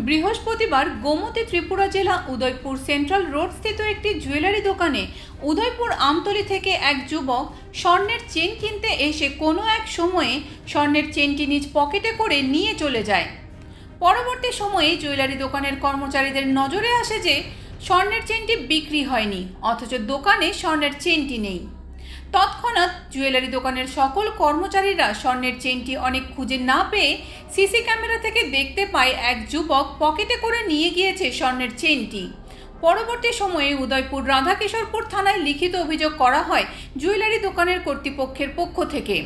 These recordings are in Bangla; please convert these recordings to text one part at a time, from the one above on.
বৃহস্পতিবার গোমতী ত্রিপুরা জেলা উদয়পুর সেন্ট্রাল রোড স্থিত একটি জুয়েলারি দোকানে উদয়পুর আমতলী থেকে এক যুবক স্বর্ণের চেন কিনতে এসে কোনো এক সময়ে স্বর্ণের চেনটি নিজ পকেটে করে নিয়ে চলে যায়। পরবর্তী সময়ে জুয়েলারি দোকানের কর্মচারীদের নজরে আসে যে স্বর্ণের চেনটি বিক্রি হয়নি, অথচ দোকানে স্বর্ণের চেনটি নেই। তৎক্ষণাৎ জুয়েলারি দোকানের সকল কর্মচারীরা স্বর্ণের চেনটি অনেক খুঁজে না পেয়ে সিসি ক্যামেরা থেকে দেখতে পায় এক যুবক পকেটে করে নিয়ে গিয়েছে স্বর্ণের চেনটি। পরবর্তী সময়ে উদয়পুর রাধাকিশোরপুর থানায় লিখিত অভিযোগ করা হয় জুয়েলারি দোকানের কর্তৃপক্ষের পক্ষ থেকে।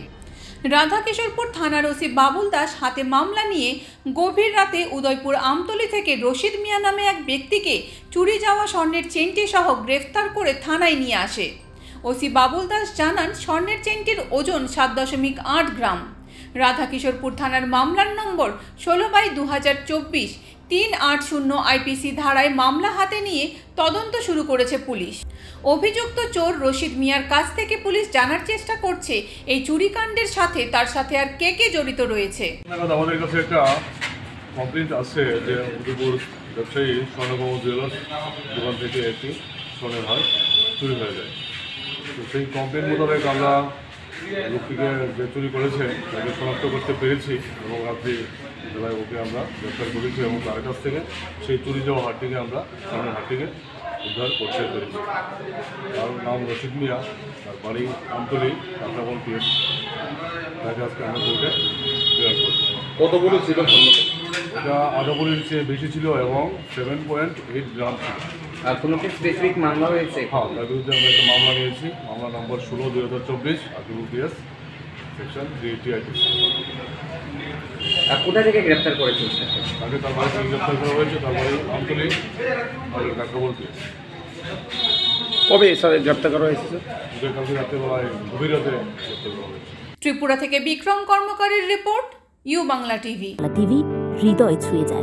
রাধাকিশোরপুর থানার ওসি বাবুল দাস হাতে মামলা নিয়ে গভীর রাতে উদয়পুর আমতলী থেকে রশিদ মিয়া নামে এক ব্যক্তিকে চুরি যাওয়া স্বর্ণের চেনটি সহ গ্রেফতার করে থানায় নিয়ে আসে। ওসি বাবুল দাস জানান, স্বর্ণের চেনটির ওজন 7.8 গ্রাম। রাধাকিশোরপুর থানার মামলার নম্বর 16/2024 380 IPC ধারায় মামলা হাতে নিয়ে তদন্ত শুরু করেছে পুলিশ। অভিযুক্ত চোর রশিদ মিয়ার কাছ থেকে পুলিশ জানার চেষ্টা করছে এই চুরিকাণ্ডের সাথে তার সাথে আর কে কে জড়িত রয়েছে। আমাদের কাছে একটা কমপ্লেইন্ট আছে যে উদয়পুর ব্যবসায়ী স্বর্ণকমল জুয়েলার্স দোকান থেকে একটি স্বর্ণের হার চুরি হয়ে যায়। তো সেই কমপ্লেইন মোতাবেক আমরা লোকটিকে যে চুরি করেছে তাকে শনাক্ত করতে পেরেছি এবং রাত্রি বেলায় ওকে আমরা গ্রেফতার করেছি এবং তার কাছ থেকে সেই চুরি যাওয়া হারটিকে আমরা স্বর্ণের হারটিকে উদ্ধার করতে পেরেছি। তার নাম রশিদ মিয়া, তার বাড়ি আমতলী কাঁকড়াবন পিএস। তাকে আজকে আমরা কোর্টে প্রেরণ করছি। কতগুলো ছিল? এটা আদাবলির চেয়ে বেশি ছিল এবং 7.8 গ্রাম ছিল। আর কোনো কি স্পেসিফিক মামলা হয়েছে? হ্যাঁ, তার বিরুদ্ধে আমরা একটা মামলা নিয়েছি। মামলা নম্বর 16/2024 RTPS সেকশন 380 IPC। আর কোথা থেকে গ্রেফতার করেছেন? তাকে তার বাড়ি থেকে গ্রেফতার করা হয়েছে, তার বাড়ি আমতলী কাঁকড়াবন পিএস। কবে গ্রেফতার করা হয়েছে? কালকে রাত্রেবেলায় গভীর রাতে গ্রেফতার করা হয়েছে। ত্রিপুরা থেকে বিক্রম কর্মকারের রিপোর্ট, ইউ বাংলা টিভি। হৃদয় ছুঁয়ে যায়।